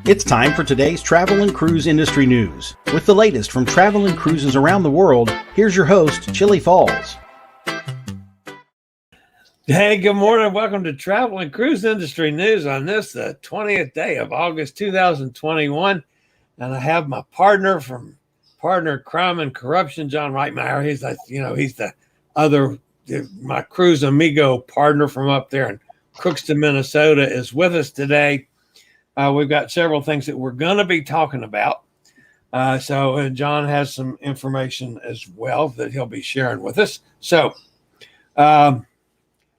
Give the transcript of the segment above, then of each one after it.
It's time for today's travel and cruise industry news. With the latest from travel and cruises around the world, here's your host, Chillie Falls. Hey, good morning. Welcome to Travel and Cruise Industry News on this, the 20th day of August 2021. And I have my partner from Partner Crime and Corruption, John Reitmeier. He's the my cruise amigo partner from up there in Crookston, Minnesota, is with us today. We've got several things that we're going to be talking about. So John has some information as well that he'll be sharing with us. So I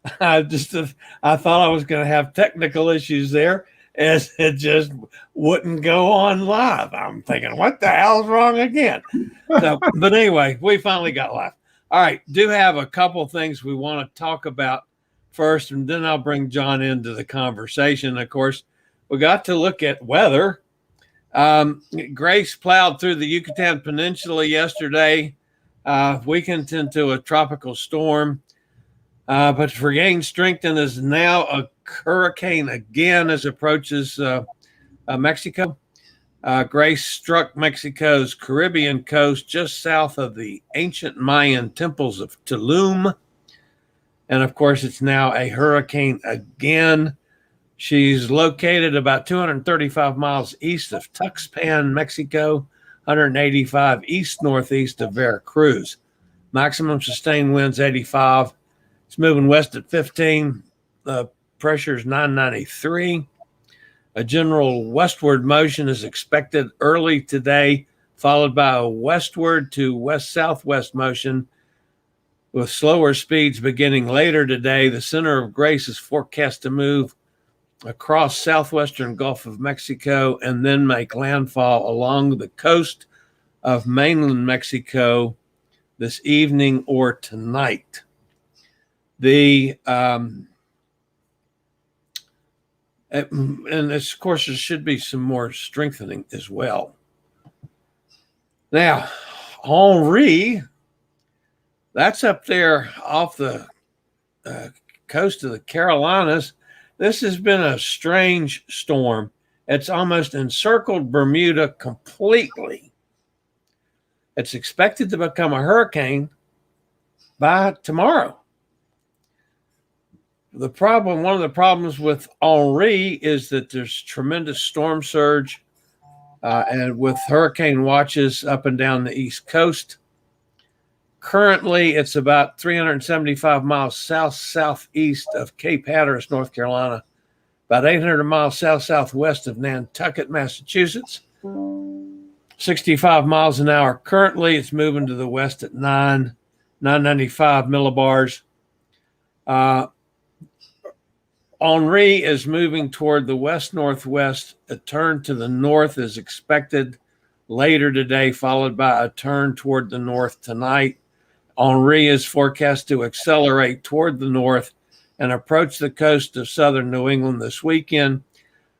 thought I was going to have technical issues there as it just wouldn't go on live. I'm thinking, what the hell's wrong again? But anyway, we finally got live. All right, do have a couple things we want to talk about first, and then I'll bring John into the conversation. Of course, we got to look at weather. Grace plowed through the Yucatan Peninsula yesterday, weakened into a tropical storm, but regained strength and is now a hurricane again as it approaches Mexico. Grace struck Mexico's Caribbean coast just south of the ancient Mayan temples of Tulum. And of course, it's now a hurricane again. She's located about 235 miles east of Tuxpan, Mexico, 185 east-northeast of Veracruz. Maximum sustained winds 85. It's moving west at 15. Pressure is 993. A general westward motion is expected early today, followed by a westward to west-southwest motion with slower speeds beginning later today. The center of Grace is forecast to move across southwestern Gulf of Mexico and then make landfall along the coast of mainland Mexico this evening or tonight. And of course, there should be some more strengthening as well. Now, Henri, that's up there off the coast of the Carolinas. This has been a strange storm. It's almost encircled Bermuda completely. It's expected to become a hurricane by tomorrow. One of the problems with Henri is that there's tremendous storm surge and with hurricane watches up and down the East Coast. Currently, it's about 375 miles south-southeast of Cape Hatteras, North Carolina, about 800 miles south-southwest of Nantucket, Massachusetts, 65 miles an hour. Currently, it's moving to the west at 995 millibars. Henri is moving toward the west-northwest. A turn to the north is expected later today, followed by a turn toward the north tonight. Henri is forecast to accelerate toward the north and approach the coast of southern New England this weekend.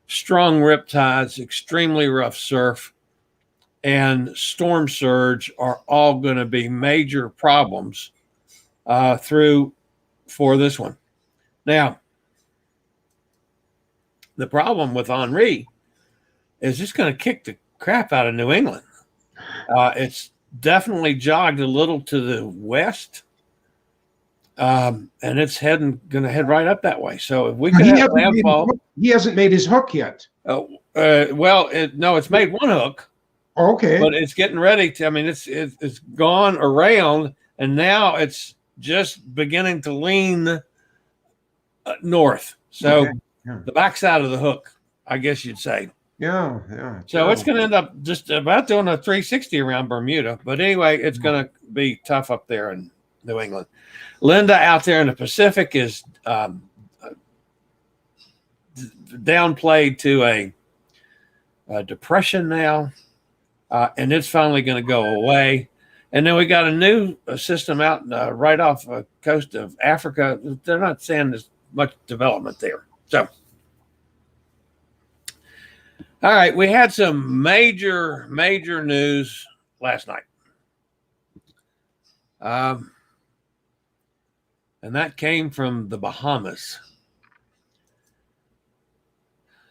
Strong riptides, extremely rough surf, and storm surge are all going to be major problems for this one. Now, the problem with Henri is it's going to kick the crap out of New England. It's definitely jogged a little to the west, and it's going to head right up that way. So if we could have landfall, he hasn't made his hook yet. It's made one hook. Okay, but it's getting ready to. I mean, it's gone around, and now it's just beginning to lean north. So the backside of the hook, I guess you'd say. Yeah. So it's going to end up just about doing a 360 around Bermuda. But anyway, it's going to be tough up there in New England. Linda out there in the Pacific is downplayed to a depression now, and it's finally going to go away. And then we got a new system out right off the coast of Africa. They're not saying there's much development there. So, all right, we had some major news last night. And that came from the Bahamas.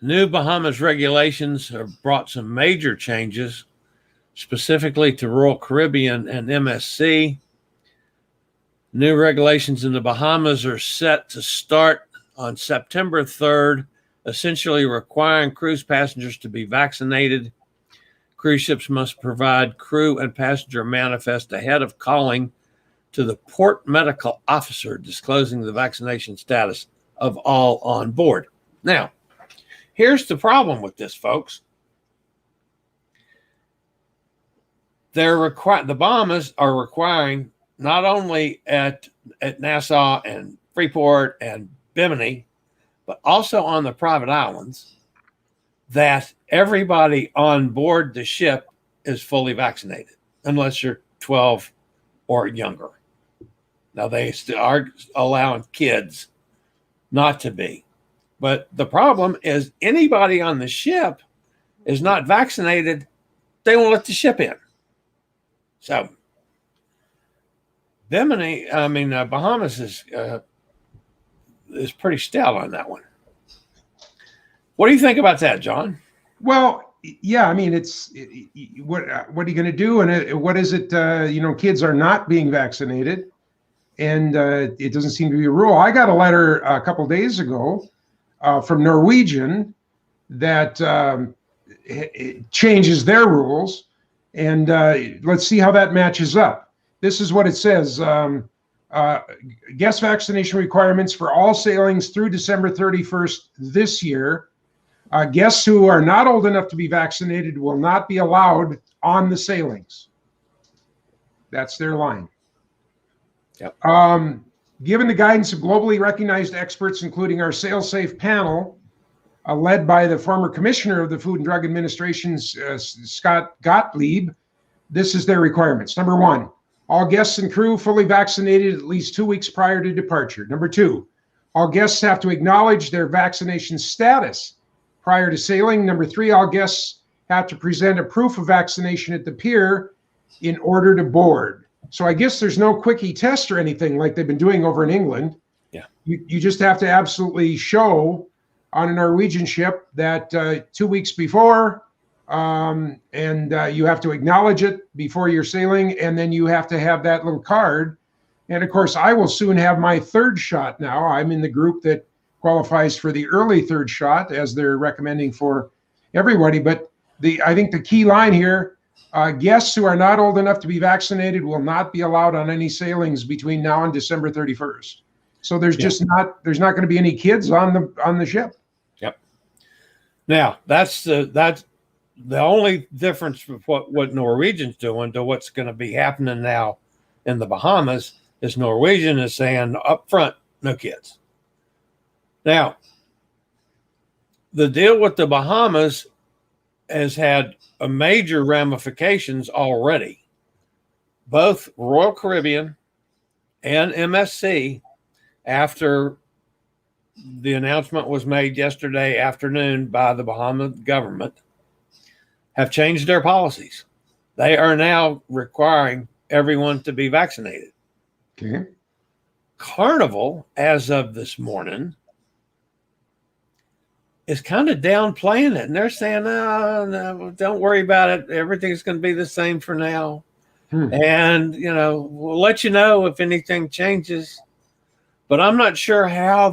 New Bahamas regulations have brought some major changes, specifically to Royal Caribbean and MSC. New regulations in the Bahamas are set to start on September 3rd, essentially requiring cruise passengers to be vaccinated. Cruise ships must provide crew and passenger manifest ahead of calling to the port medical officer, disclosing the vaccination status of all on board. Now, here's the problem with this, folks. The Bahamas are requiring, not only at Nassau and Freeport and Bimini, but also on the private islands, that everybody on board the ship is fully vaccinated, unless you're 12 or younger. Now, they still are allowing kids not to be. But the problem is anybody on the ship is not vaccinated, they won't let the ship in. So, Bahamas is pretty stout on that one. What do you think about that, John? Well, yeah, I mean, what are you going to do? And what is it? Kids are not being vaccinated, and it doesn't seem to be a rule. I got a letter a couple days ago from Norwegian that it changes their rules, and let's see how that matches up. This is what it says. Guest vaccination requirements for all sailings through December 31st this year. Guests who are not old enough to be vaccinated will not be allowed on the sailings. That's their line. Yep. Given the guidance of globally recognized experts, including our SailSafe panel, led by the former commissioner of the Food and Drug Administration, Scott Gottlieb, this is their requirements. Number one, all guests and crew fully vaccinated at least 2 weeks prior to departure. Number two, all guests have to acknowledge their vaccination status prior to sailing. Number three, all guests have to present a proof of vaccination at the pier in order to board. So I guess there's no quickie test or anything like they've been doing over in England. Yeah. You just have to absolutely show on a Norwegian ship that 2 weeks before, and you have to acknowledge it before you're sailing, and then you have to have that little card. And of course, I will soon have my third shot now. I'm in the group that qualifies for the early third shot, as they're recommending for everybody. But I think the key line here, guests who are not old enough to be vaccinated will not be allowed on any sailings between now and December 31st. So there's there's not going to be any kids on the ship. Yep. Now that's the only difference with what Norwegian's doing to what's going to be happening now in the Bahamas is Norwegian is saying up front, no kids. Now, the deal with the Bahamas has had a major ramifications already. Both Royal Caribbean and MSC, after the announcement was made yesterday afternoon by the Bahama government, have changed their policies. They are now requiring everyone to be vaccinated. Okay. Carnival, as of this morning, is kind of downplaying it. And they're saying, no, don't worry about it. Everything's going to be the same for now. And, we'll let you know if anything changes. But I'm not sure how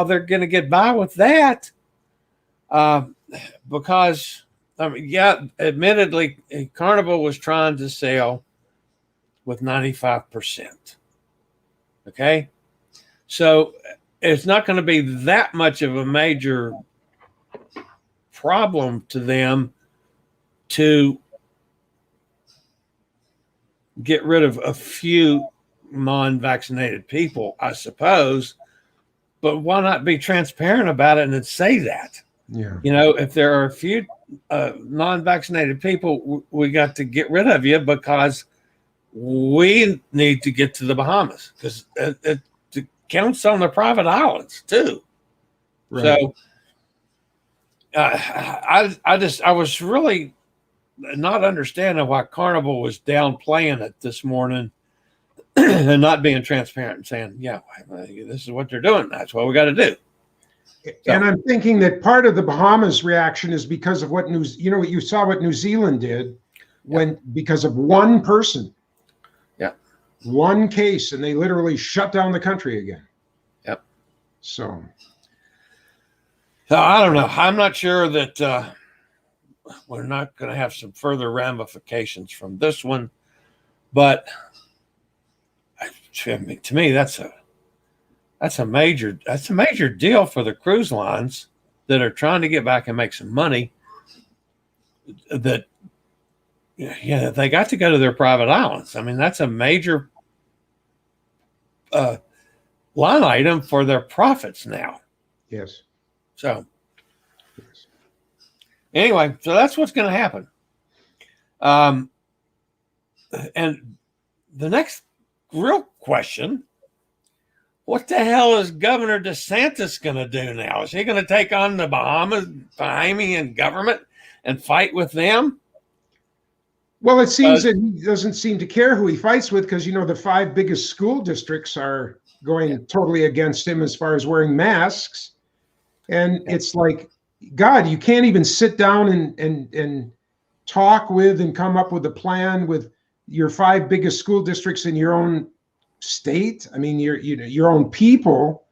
they're going to get by with that. Because, admittedly, Carnival was trying to sail with 95%. Okay? So it's not going to be that much of a major problem to them to get rid of a few non-vaccinated people, I suppose. But why not be transparent about it and then say that? Yeah. If there are a few non-vaccinated people, we got to get rid of you because we need to get to the Bahamas because it counts on the private islands too. Right. So I was really not understanding why Carnival was downplaying it this morning and not being transparent and saying, yeah, this is what they're doing. That's what we got to do. And I'm thinking that part of the Bahamas reaction is because of what you saw what New Zealand did because of one person. Yeah. One case, and they literally shut down the country again. Yep. So I don't know. I'm not sure that we're not going to have some further ramifications from this one, but to me, that's a major deal for the cruise lines that are trying to get back and make some money. That they got to go to their private islands. I mean, that's a major line item for their profits now. Yes. So anyway, so that's what's going to happen. And the next real question, what the hell is Governor DeSantis going to do now? Is he going to take on the Bahamian government and fight with them? Well, it seems that he doesn't seem to care who he fights with because, the 5 biggest school districts are going totally against him as far as wearing masks. And it's like, God, you can't even sit down and talk with and come up with a plan with your 5 biggest school districts in your own state. I mean, your own people.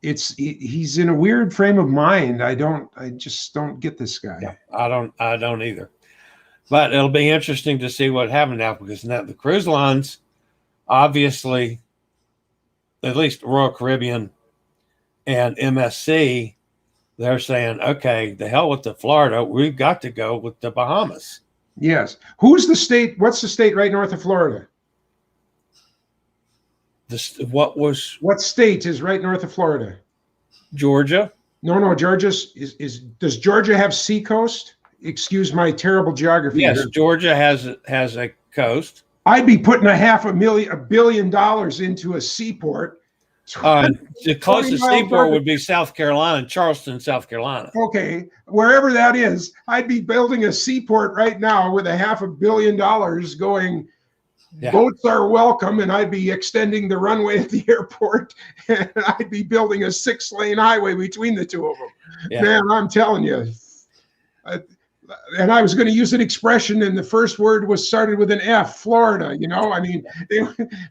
He's in a weird frame of mind. I just don't get this guy. Yeah, I don't either. But it'll be interesting to see what happens now, because now the cruise lines, obviously, at least Royal Caribbean and MSC, they're saying, okay, the hell with the Florida. We've got to go with the Bahamas. Yes. Who's the state? What's the state right north of Florida? What state is right north of Florida? Georgia. No, Georgia does Georgia have seacoast? Excuse my terrible geography. Yes, here. Georgia has a coast. I'd be putting $500 million into a seaport. The closest seaport would be South Carolina, Charleston, South Carolina. Okay, wherever that is, I'd be building a seaport right now with $500 million going. Yeah. Boats are welcome, and I'd be extending the runway at the airport, and I'd be building a 6-lane highway between the two of them. Yeah. Man, I'm telling you. And I was going to use an expression, and the first word started with an F, Florida. I mean,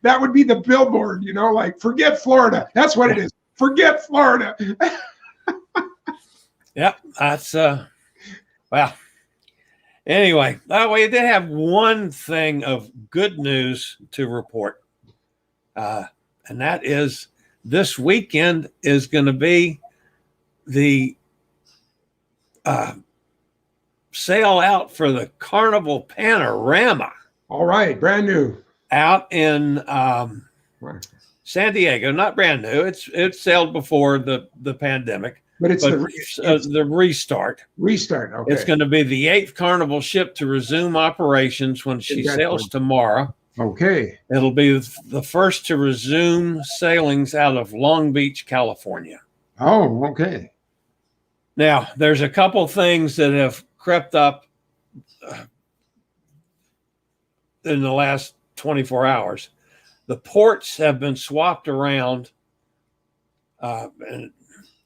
that would be the billboard. Like, forget Florida. That's what it is. Forget Florida. Yep, that's well. Anyway, we did have one thing of good news to report, and that is this weekend is going to be the sail out for the Carnival Panorama. All right, brand new. Out in San Diego, not brand new. It's sailed before the pandemic. But it's the restart. Restart, okay. It's going to be the 8th Carnival ship to resume operations when she sails tomorrow. Okay. It'll be the first to resume sailings out of Long Beach, California. Oh, okay. Now, there's a couple things that have crept up in the last 24 hours. The ports have been swapped around, and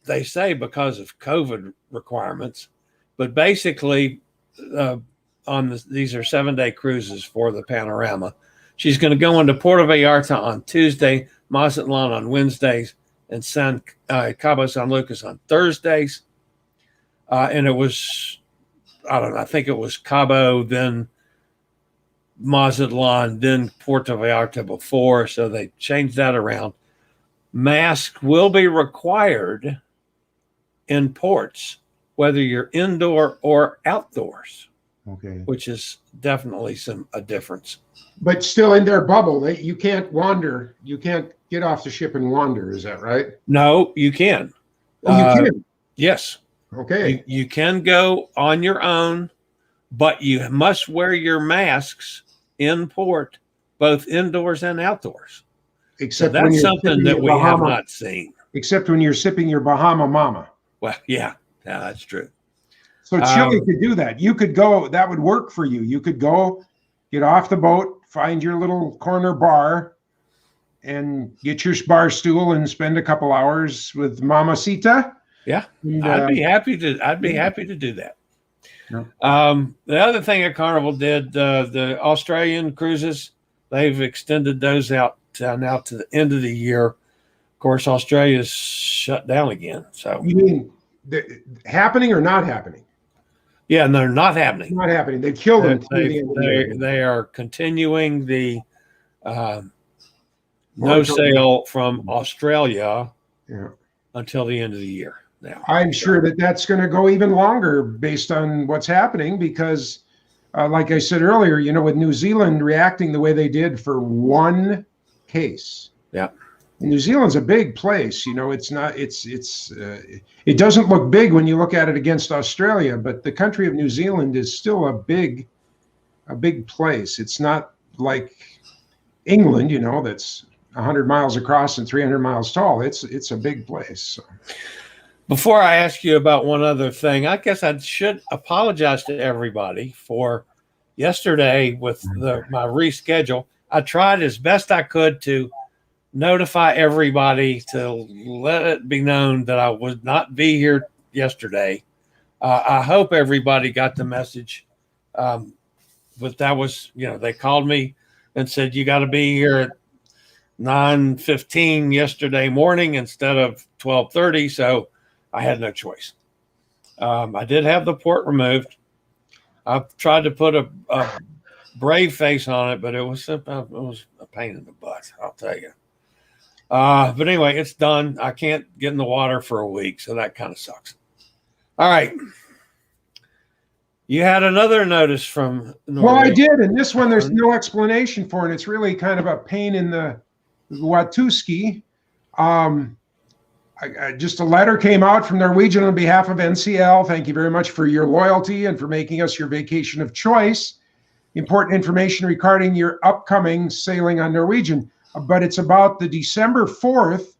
they say because of COVID requirements, but basically these are 7-day cruises for the Panorama. She's going to go into Puerto Vallarta on Tuesday, Mazatlan on Wednesdays, and Cabo San Lucas on Thursdays. And it was, I think it was Cabo, then Mazatlan, then Puerto Vallarta before, so they changed that around. Masks will be required in ports, whether you're indoor or outdoors. Okay. Which is definitely a difference. But still in their bubble, you can't wander. You can't get off the ship and wander. Is that right? No, you can. Oh, you can? Yes. Okay. You can go on your own, but you must wear your masks in port, both indoors and outdoors. Except so that's something that we have not seen. Except when you're sipping your Bahama Mama. Well, yeah, that's true. So Chillie could do that. You could go, that would work for you. You could go, get off the boat, find your little corner bar, and get your bar stool and spend a couple hours with Mamacita Yeah, And, I'd be happy to. I'd be happy to do that. Yeah. The other thing that Carnival did, the Australian cruises, they've extended those out now to the end of the year. Of course, Australia's shut down again. So You mean happening or not happening? yeah, and they're not happening. Not happening. They killed them. They are continuing the no sail from Australia until the end of the year. Now, I'm sure that that's going to go even longer based on what's happening because, like I said earlier, with New Zealand reacting the way they did for one case. Yeah. New Zealand's a big place. It's not. It doesn't look big when you look at it against Australia, but the country of New Zealand is still a big place. It's not like England, that's 100 miles across and 300 miles tall. It's a big place. So. Before I ask you about one other thing, I guess I should apologize to everybody for yesterday with my reschedule. I tried as best I could to notify everybody to let it be known that I would not be here yesterday. I hope everybody got the message. But that was, they called me and said, you got to be here at 9:15 yesterday morning instead of 12:30. So I had no choice. I did have the port removed. I tried to put a brave face on it, but it was a pain in the butt, I'll tell you. But anyway, it's done. I can't get in the water for a week, so that kind of sucks. All right. You had another notice from Norway. Well, I did, and this one there's no explanation for, and it's really kind of a pain in the Watuski. Just a letter came out from Norwegian on behalf of NCL. Thank you very much for your loyalty and for making us your vacation of choice. Important information regarding your upcoming sailing on Norwegian, but it's about the December 4th,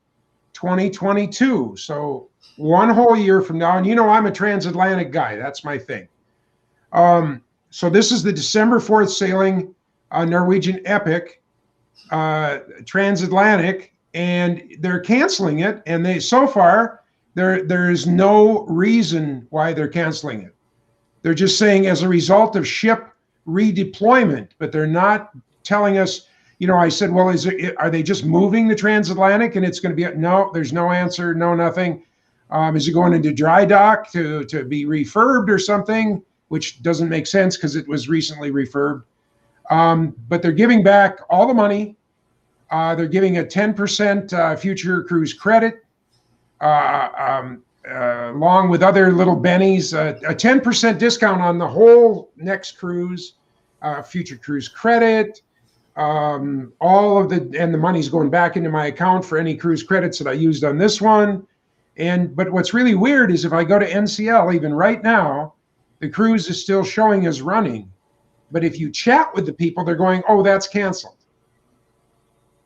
2022. So one whole year from now, and I'm a transatlantic guy. That's my thing. So this is the December 4th sailing on Norwegian Epic transatlantic. And they're canceling it, and so far there is no reason why they're canceling it. They're just saying as a result of ship redeployment, but they're not telling us. I said, well, are they just moving the transatlantic, and it's going to be no? There's no answer, no nothing. Is it going into dry dock to be refurbed or something? Which doesn't make sense because it was recently refurbed. But they're giving back all the money. They're giving a 10% future cruise credit, along with other little bennies, a 10% discount on the whole next cruise, future cruise credit, and the money's going back into my account for any cruise credits that I used on this one. But what's really weird is if I go to NCL, even right now, the cruise is still showing as running. But if you chat with the people, they're going, oh, that's canceled.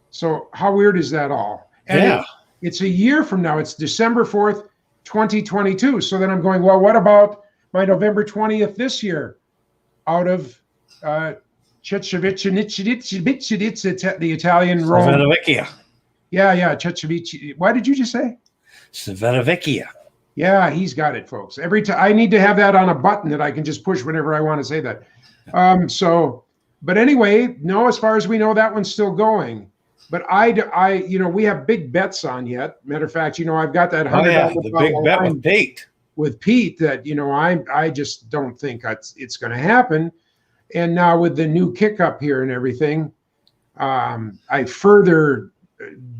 So how weird is that all? And yeah. It's a year from now. It's December 4th, 2022. So then I'm going, well, what about my November 20th this year out of the Italian Rome? Civitavecchia. Yeah, Ceccavici. Why did you just say? Civitavecchia. Yeah, he's got it, folks. Every time I need to have that on a button that I can just push whenever I want to say that. But anyway, no, as far as we know, that one's still going. But we have big bets on yet. Matter of fact, I've got that $100 the big bet with Pete. With Pete that I just don't think it's going to happen. And now with the new kick up here and everything, I further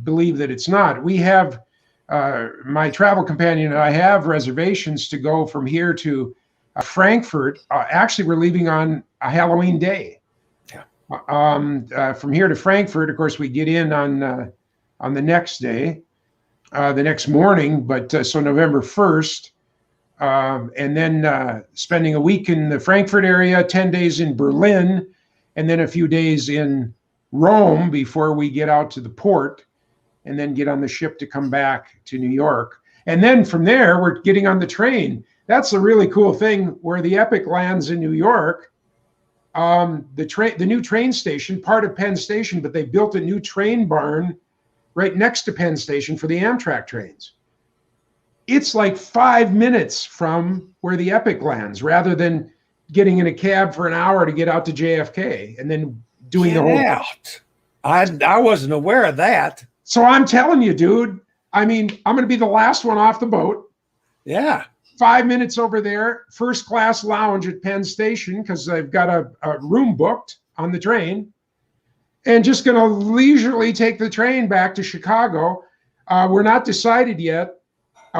believe that it's not. We have my travel companion and I have reservations to go from here to Frankfurt. Actually, we're leaving on a Halloween day. From here to Frankfurt, of course, we get in on the next day, the next morning, but so November 1st, and then spending a week in the Frankfurt area, 10 days in Berlin, and then a few days in Rome before we get out to the port, and then get on the ship to come back to New York. And then from there, we're getting on the train. That's a really cool thing where the Epic lands in New York. The new train station, part of Penn Station, but they built a new train barn right next to Penn Station for the Amtrak trains. it's like 5 minutes from where the Epic lands, rather than getting in a cab for an hour to get out to JFK and then doing the whole out. I wasn't aware of that. So I'm telling you, dude, I mean, I'm going to be the last one off the boat. Yeah. 5 minutes over there, first class lounge at Penn Station, because I've got a room booked on the train, and just going to leisurely take the train back to Chicago. We're not decided yet.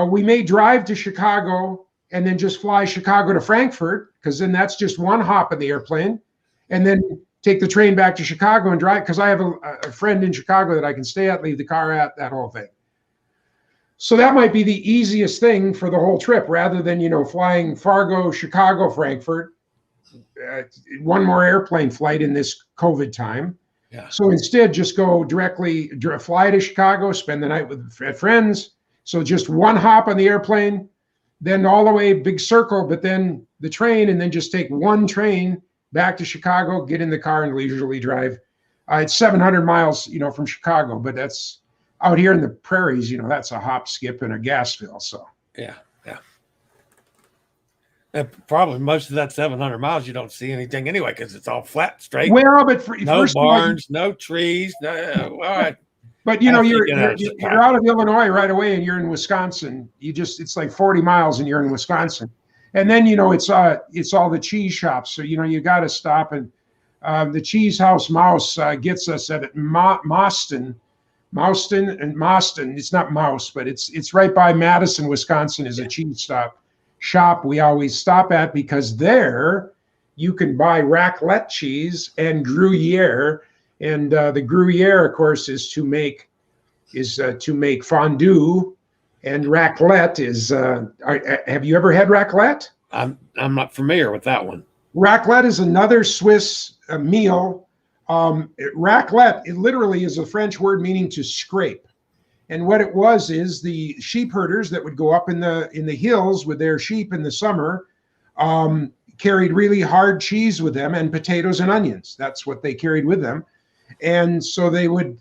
We may drive to Chicago and then just fly Chicago to Frankfurt, because then that's just one hop in the airplane, and then take the train back to Chicago and drive, because I have a friend in Chicago that I can stay at, leave the car at, that whole thing. So that might be the easiest thing for the whole trip, rather than, flying Fargo, Chicago, Frankfurt, one more airplane flight in this COVID time. Yeah. So instead, just go directly, fly to Chicago, spend the night with friends. So just one hop on the airplane, then all the way, big circle, but then the train, and then just take one train back to Chicago, get in the car and leisurely drive. It's 700 miles, from Chicago, but that's out here in the prairies, that's a hop, skip, and a gas fill. So yeah. And probably most of that 700 miles, you don't see anything anyway, because it's all flat, straight. Well, but no barns, no trees. All right. But you're out of Illinois right away, and you're in Wisconsin. It's like 40 miles, and you're in Wisconsin. And then it's all the cheese shops. So you got to stop, and the Cheese House Mouse gets us at Mauston. It's not Mouse, but it's right by Madison, Wisconsin, is a cheese shop we always stop at, because there you can buy raclette cheese and Gruyere, and the Gruyere, of course, is to make fondue, and raclette is. Have you ever had raclette? I'm not familiar with that one. Raclette is another Swiss meal. Raclette, it literally is a French word meaning to scrape. And what it was is the sheep herders that would go up in the hills with their sheep in the summer carried really hard cheese with them, and potatoes and onions. That's what they carried with them. And so they would,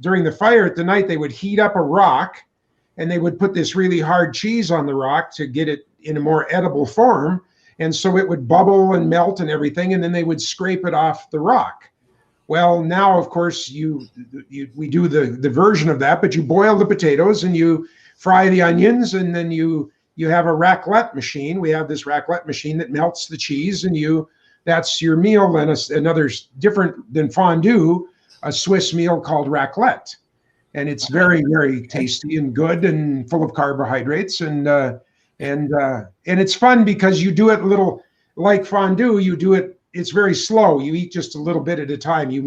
during the fire at the night, they would heat up a rock, and they would put this really hard cheese on the rock to get it in a more edible form. And so it would bubble and melt and everything, and then they would scrape it off the rock. Well, now, of course, we do the version of that, but you boil the potatoes and you fry the onions, and then you have a raclette machine. We have this raclette machine that melts the cheese, and that's your meal. And another different than fondue, a Swiss meal called raclette. And it's very, very tasty and good and full of carbohydrates. And it's fun because you do it a little like fondue. You do it. It's very slow. You eat just a little bit at a time. You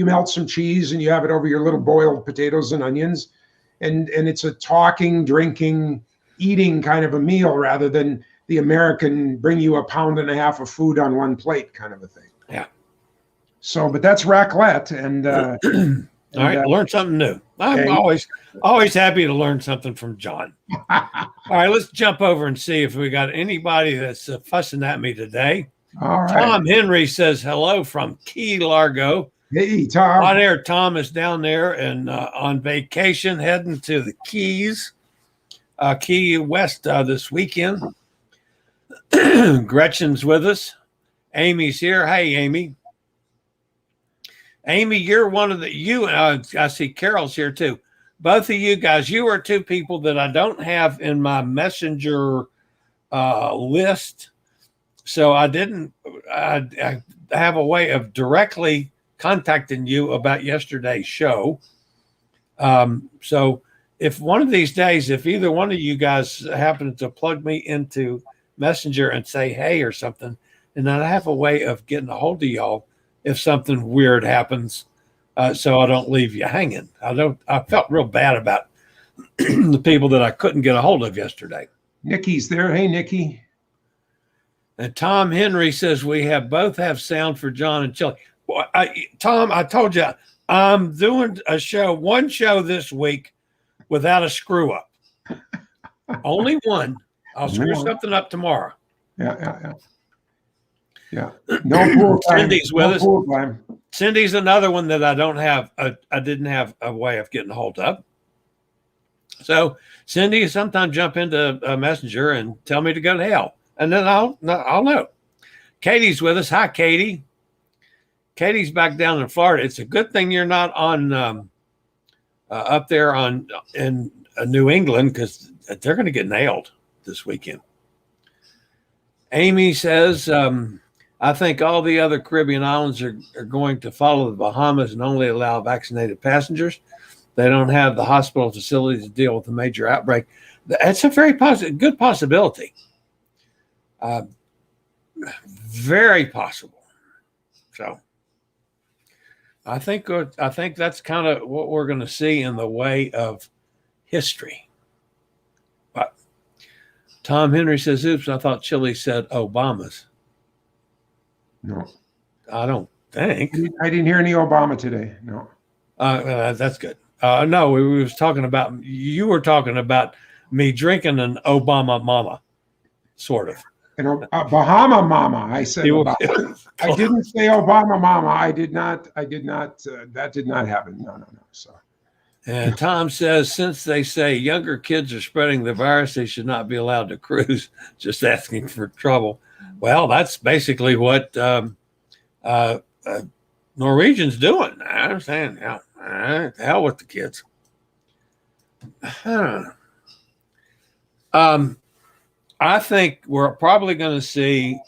melt some cheese and you have it over your little boiled potatoes and onions. And it's a talking, drinking, eating kind of a meal, rather than the American bring you 1.5 pounds of food on one plate kind of a thing. Yeah. So, but that's raclette. And all right, learn something new. I'm always happy to learn something from John. All right, let's jump over and see if we got anybody that's fussing at me today. All right. Tom Henry says hello from Key Largo. Hey, Tom. Hot Air Tom is down there and on vacation, heading to the Keys, Key West this weekend. Gretchen's with us. Amy's here. Hey, Amy. Amy, you're one of I see Carol's here too. Both of you guys, you are two people that I don't have in my messenger list. So I have a way of directly contacting you about yesterday's show. So if one of these days, if either one of you guys happen to plug me into Messenger and say, hey, or something, and then I have a way of getting a hold of y'all if something weird happens, so I don't leave you hanging. I felt real bad about the people that I couldn't get a hold of yesterday. Nikki's there. Hey, Nikki. And Tom Henry says we both have sound for John and Chillie. Well, Tom, I told you I'm doing one show this week without a screw up. Only one. I'll screw something up tomorrow. Yeah. No pool time. Cindy's with us. Pool time. Cindy's another one that I don't have. I didn't have a way of getting a hold of. So Cindy sometimes jump into a messenger and tell me to go to hell, and then I'll know. Katie's with us. Hi, Katie. Katie's back down in Florida. It's a good thing you're not on up there in New England, because they're going to get nailed this weekend. Amy says, I think all the other Caribbean islands are going to follow the Bahamas and only allow vaccinated passengers. They don't have the hospital facilities to deal with a major outbreak. That's a very good possibility. Very possible. So I think that's kind of what we're going to see in the way of history. But Tom Henry says, oops, I thought Chillie said Obamas. No. I don't think. I didn't hear any Obama today. No. That's good. No, we was talking about, you were talking about me drinking an Obama mama, sort of. A Bahama mama, I said. I didn't say Obama mama. I did not. That did not happen. No. So. And Tom says, since they say younger kids are spreading the virus, they should not be allowed to cruise. Just asking for trouble. Well, that's basically what Norwegian's doing. I understand. Yeah, hell with the kids. I think we're probably going to see,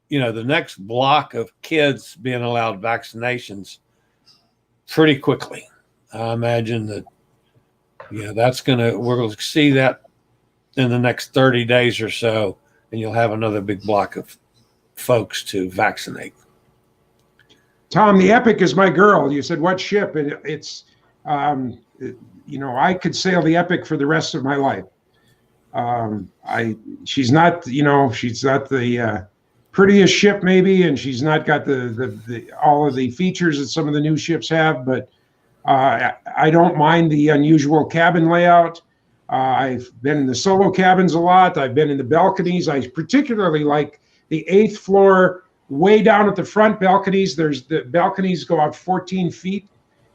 the next block of kids being allowed vaccinations pretty quickly. I imagine that, we're going to see that in the next 30 days or so, and you'll have another big block of folks to vaccinate. Tom, the Epic is my girl. You said what ship? And it's, I could sail the Epic for the rest of my life. She's not the prettiest ship maybe, and she's not got the all of the features that some of the new ships have, but I don't mind the unusual cabin layout. I've been in the solo cabins a lot. I've been in the balconies. I particularly like the 8th floor, way down at the front balconies. The balconies go out 14 feet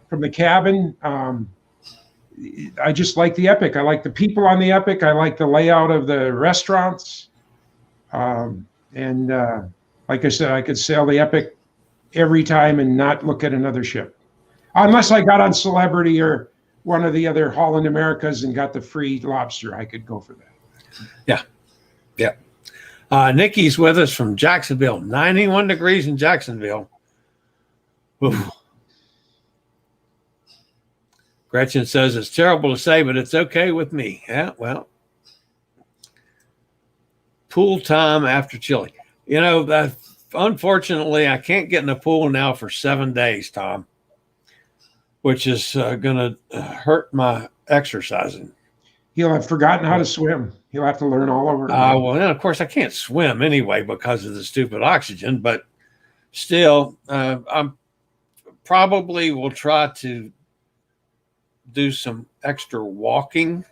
from the cabin. I just like the Epic. I like the people on the Epic. I like the layout of the restaurants. And like I said, I could sail the Epic every time and not look at another ship. Unless I got on Celebrity or one of the other Holland Americas and got the free lobster, I could go for that. Yeah. Nikki's with us from Jacksonville. 91 degrees in Jacksonville. Oof. Gretchen says, it's terrible to say, but it's okay with me. Yeah, well. Pool time after Chillie. Unfortunately, I can't get in the pool now for 7 days, Tom, which is going to hurt my exercising. He'll have forgotten how to swim. He'll have to learn all over. Well, and of course, I can't swim anyway because of the stupid oxygen, but still, I'm probably will try to do some extra walking,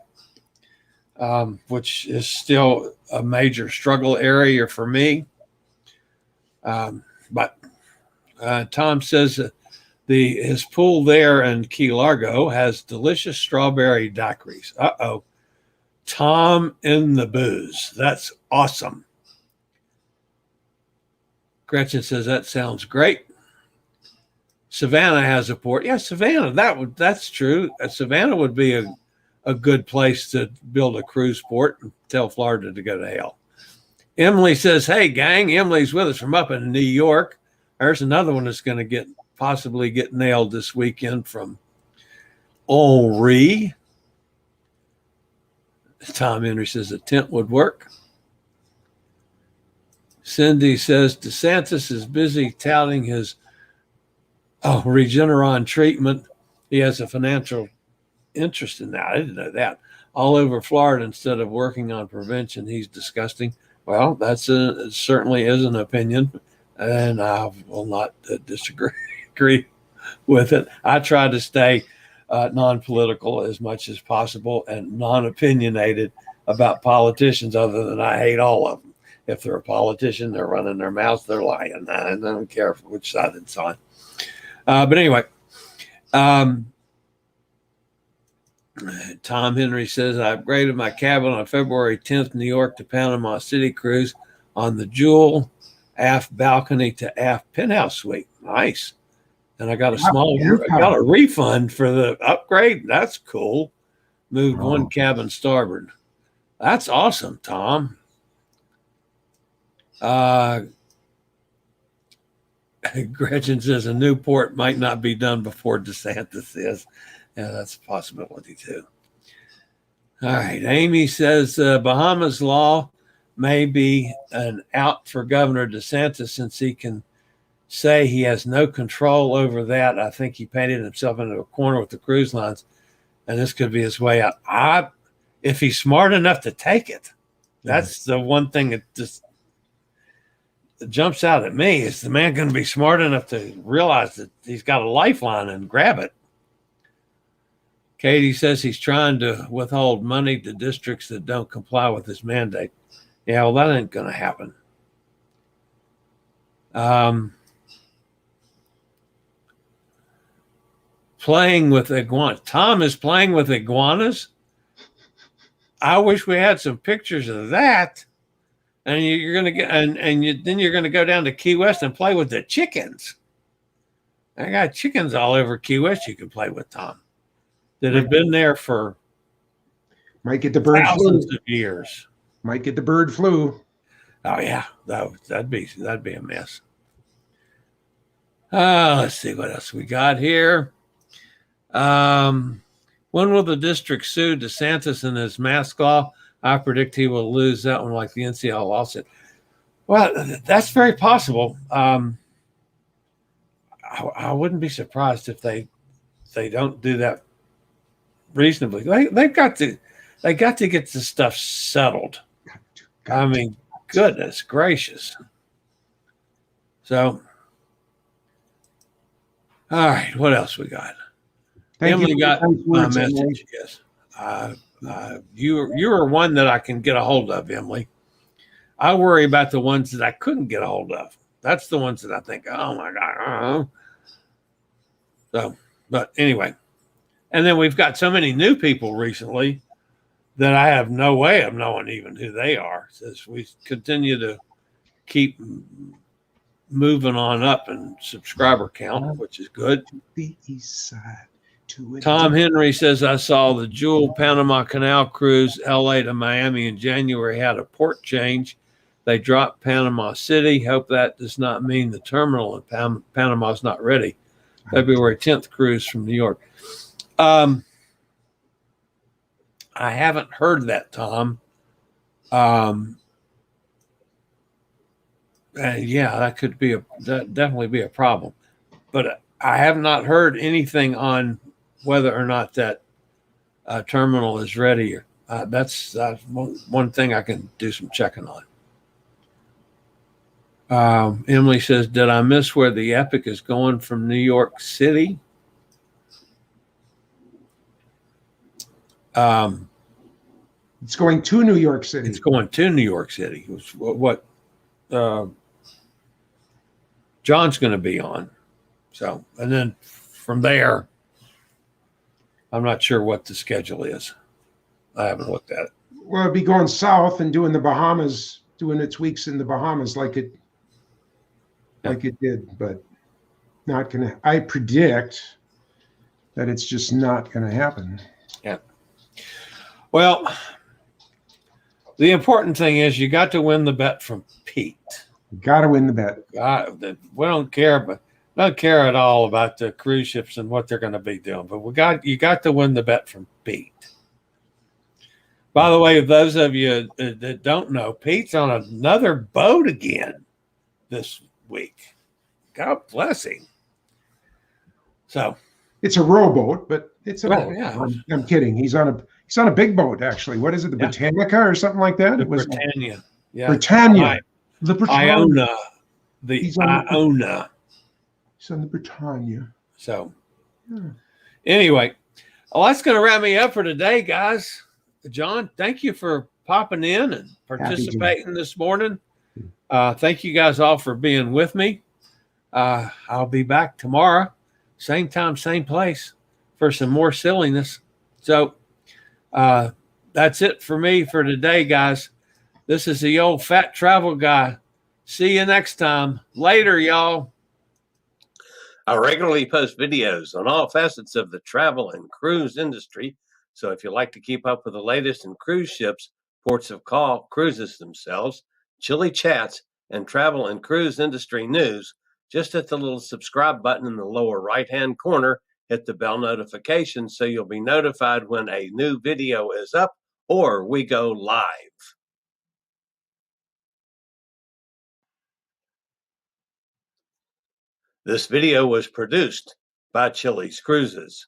which is still a major struggle area for me. But Tom says his pool there in Key Largo has delicious strawberry daiquiris. Uh-oh. Tom in the booze. That's awesome. Gretchen says, that sounds great. Savannah has a port. Yeah, Savannah, that's true. Savannah would be a good place to build a cruise port and tell Florida to go to hell. Emily says, hey, gang, Emily's with us from up in New York. There's another one that's going to possibly get nailed this weekend from Henri. Tom Henry says a tent would work. Cindy says DeSantis is busy touting his Regeneron treatment. He has a financial interest in that. I didn't know that. All over Florida instead of working on prevention. He's disgusting. Well, that's certainly is an opinion, and I will not disagree with it. I try to stay non-political as much as possible and non-opinionated about politicians, other than I hate all of them. If they're a politician, they're running their mouths, they're lying. I don't care which side it's on. But anyway, Tom Henry says, I upgraded my cabin on February 10th, New York to Panama City cruise on the Jewel aft balcony to aft penthouse suite. Nice. And I got a refund for the upgrade. That's cool. Moved one cabin starboard. That's awesome, Tom. Gretchen says a new port might not be done before DeSantis is. Yeah, that's a possibility too. All right. Amy says Bahamas law may be an out for Governor DeSantis since he can say he has no control over that. I think he painted himself into a corner with the cruise lines, and this could be his way out. If he's smart enough to take it, that's the one thing that just jumps out at me. Is the man going to be smart enough to realize that he's got a lifeline and grab it? Katie says he's trying to withhold money to districts that don't comply with his mandate. Yeah, well, that ain't going to happen. Playing with iguanas. Tom is playing with iguanas. I wish we had some pictures of that. And you're going to get, then you're going to go down to Key West and play with the chickens. I got chickens all over Key West you can play with, Tom, that have been there for might get the bird thousands flu. Of years. Might get the bird flu. Oh yeah, that'd be a mess. Let's see what else we got here. When will the district sue DeSantis and his mask law? I predict he will lose that one like the NCL lawsuit. Well, that's very possible. I wouldn't be surprised if they don't do that reasonably. They got to get this stuff settled. I mean, goodness gracious. So, all right, what else we got? Emily got my message. Yes. You are one that I can get a hold of, Emily. I worry about the ones that I couldn't get a hold of. That's the ones that I think, oh my God. So, but anyway, and then we've got so many new people recently that I have no way of knowing even who they are. As we continue to keep moving on up in subscriber count, which is good. The east side. Tom Henry says, I saw the Jewel Panama Canal cruise, LA to Miami in January, had a port change. They dropped Panama City. Hope that does not mean the terminal in Panama is not ready. February 10th cruise from New York. I haven't heard that, Tom. Yeah, that could be definitely be a problem. But I have not heard anything on whether or not that terminal is ready. That's one thing I can do some checking on. Emily says, did I miss where the Epic is going from New York City? It's going to New York City. It's going to New York City. What John's going to be on. So, and then from there, I'm not sure what the schedule is. I haven't looked at it. Well, it'd be going south and doing the Bahamas, doing its weeks in the Bahamas like it did, but not gonna. I predict that it's just not gonna happen. Yeah. Well, the important thing is you got to win the bet from Pete. Got to win the bet. We don't care, don't care at all about the cruise ships and what they're going to be doing, but you got to win the bet from Pete. By the way, those of you that don't know, Pete's on another boat again this week. God bless him. So it's a rowboat, but it's a boat. Yeah. I'm kidding. He's on a big boat actually. What is it? The Britannica or something like that? It was Britannia. Yeah. Britannia. The Britannia. Iona. Iona. He's on the Britannia. So anyway, well, that's going to wrap me up for today, guys. John, thank you for popping in and participating this morning. Thank you guys all for being with me. I'll be back tomorrow, same time, same place, for some more silliness. So That's it for me for today, guys. This is the old fat travel guy. See you next time. Later, y'all. I regularly post videos on all facets of the travel and cruise industry. So if you like to keep up with the latest in cruise ships, ports of call, cruises themselves, Chillie chats, and travel and cruise industry news, just hit the little subscribe button in the lower right-hand corner. Hit the bell notification so you'll be notified when a new video is up or we go live. This video was produced by Chillie's Cruises.